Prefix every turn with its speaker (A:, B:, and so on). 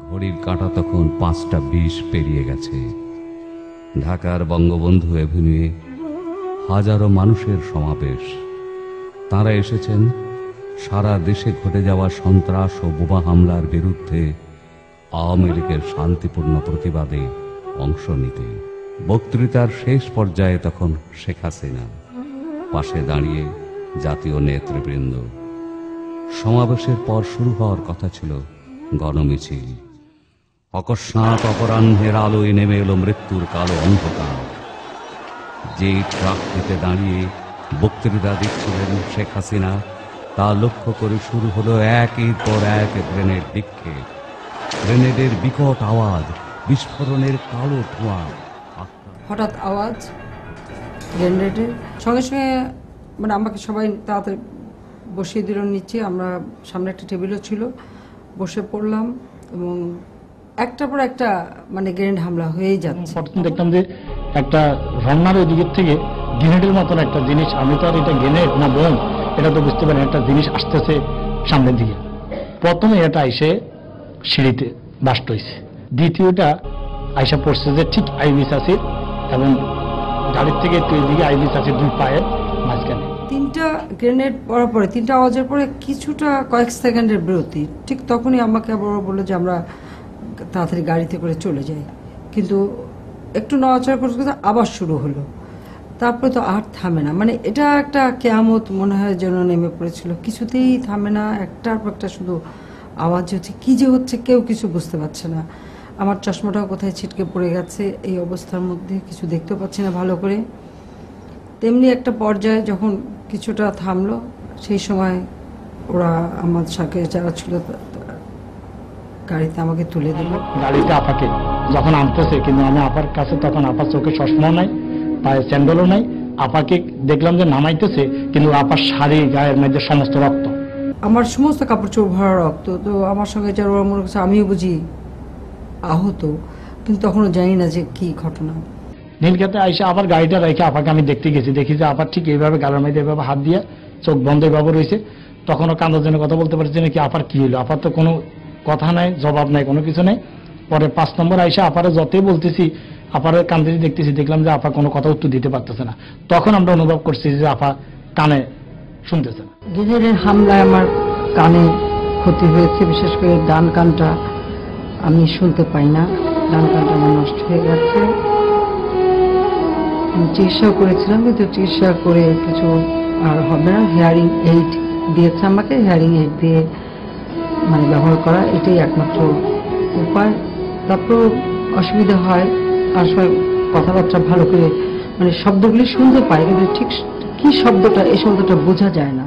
A: ঘড়ির কাঁটা তখন 5টা 20 পেরিয়ে গেছে। ঢাকার বঙ্গবন্ধু এভিনিউয়ে হাজারো মানুষের সমাবেশ। তাঁরা এসেছেন সারা দেশে ঘটে যাওয়া সন্ত্রাস ও বোমা হামলার বিরুদ্ধে আওয়ামী লীগের শান্তিপূর্ণ প্রতিবাদে অংশ নিতে। বক্তৃতার শেষ পর্যায়ে তখন শেখ হাসিনা, পাশে দাঁড়িয়ে জাতীয় নেতৃবৃন্দ। সমাবেশের পর শুরু হওয়ার কথা ছিল গণমিছিল। অকস্মাৎ অপরাহ্নের আলোয় নেমে এলো মৃত্যুর কালো অন্ধকার। যে ট্রাকটিতে দাঁড়িয়ে বক্তৃতা দিচ্ছিলেন শেখ হাসিনা, তা লক্ষ্য করে শুরু হলো একের পর এক গ্রেনেড নিক্ষেপ। গ্রেনেডের বিকট আওয়াজ, বিস্ফোরণের কালো ধোঁয়া।
B: হঠাৎ আওয়াজ গ্রেনেডের, সঙ্গে সঙ্গে মানে আমাকে সবাই তাড়াতাড়ি বসিয়ে দিল নিচে। আমরা সামনে একটা টেবিলও ছিল, বসে পড়লাম এবং একটার পর একটা মানে গ্রেনেড হামলা হয়েই যাচ্ছে।
C: দেখলাম যে একটা রান্নার ওই দিকের থেকে গ্রেনেডের মতন একটা জিনিস, আমি তো আর এটা গ্রেনেড না বোম এটা তো বুঝতে পারি, একটা জিনিস আসতেছে সামনের দিকে। প্রথমে এটা আইসে সিঁড়িতে বাস্ট হয়েছে, দ্বিতীয়টা আইসা পড়ছে যে ঠিক আইবিস আছে এবং গাড়ির থেকে একটু এদিকে আইবিস আছে 2 পায়ের মাঝখানে।
B: 3টা গ্রেনেড পড়ার পরে, 3টা আওয়াজের পরে কিছুটা কয়েক সেকেন্ডের বিরতি, ঠিক তখনই আমাকে আবার বললো যে আমরা তাড়াতাড়ি গাড়িতে করে চলে যাই। কিন্তু একটু নড়াচড়া করতে করতে আবার শুরু হলো, তারপরে তো আর থামে না। মানে এটা একটা কেয়ামত মনে হয় যেন নেমে পড়েছিল, কিছুতেই থামে না, একটার পর একটা শুধু আওয়াজ হচ্ছে। কি যে হচ্ছে কেউ কিছু বুঝতে পারছে না। আমার চশমাটাও কোথায় ছিটকে পড়ে গেছে, এই অবস্থার মধ্যে কিছু দেখতেও পাচ্ছি না ভালো করে। তেমনি একটা পর্যায়ে যখন কিছুটা থামলো, সেই সময় ওরা আমার সাথে যারা ছিল গাড়িতে আমাকে তুলে দিল।
C: গাড়িতে আপাকে যখন আনতেছে, কিন্তু আমি আপার কাছে তখন আপার চোখে চশমাও নাই, পায়ে স্যান্ডেলও নাই। আপাকে দেখলাম যে নামাইতেছে, কিন্তু আপার শাড়ি গায়ের মধ্যে সমস্ত রক্ত,
B: আমার সমস্ত কাপড় চোপড় ভরা রক্ত। তো আমার সঙ্গে যারা ওরা মনে করছে আমিও বুঝি আহত, কিন্তু তখনও জানি না যে কি ঘটনা।
C: নীলক্ষেতে আইসে আবার গাড়িটা রেখে আপাকে আমি দেখতে গেছি, দেখি যে আপার ঠিক এইভাবে গালের মধ্যে এইভাবে হাত দিয়ে চোখ বন্ধ এইভাবে রয়েছে। তখনও কান্দার জন্য কথা বলতে পারছি না কি আপার কি হলো। আপার তো কোনো কথা নাই, জবাব নাই, কোনো কিছু নেই। পরে 5 নম্বর আইসে আপারে যতই বলতেছি, আপারে কান্দে দেখতেছি, দেখলাম যে আপা কোনো কথা উত্তর দিতে পারতেছে না। তখন আমরা অনুভব করছি যে আপা কানে শুনতেছে না।
B: গ্রেনেডের হামলায় আমার কানে ক্ষতি হয়েছে, বিশেষ করে ডান কানটা আমি শুনতে পাই না, ডান কানটা আমার নষ্ট হয়ে গেছে। চিকিৎসাও করেছিলাম, কিন্তু চিকিৎসা করে কিছু আর হবে না। হেয়ারিং এইড দিয়েছে আমাকে, হেয়ারিং এইড দিয়ে মানে ব্যবহার করা, এটাই একমাত্র উপায়। তারপর অসুবিধা হয়, আর সময় কথাবার্তা ভালো করে মানে শব্দগুলি শুনতে পাই, কিন্তু ঠিক কি শব্দটা, এই শব্দটা বোঝা যায় না।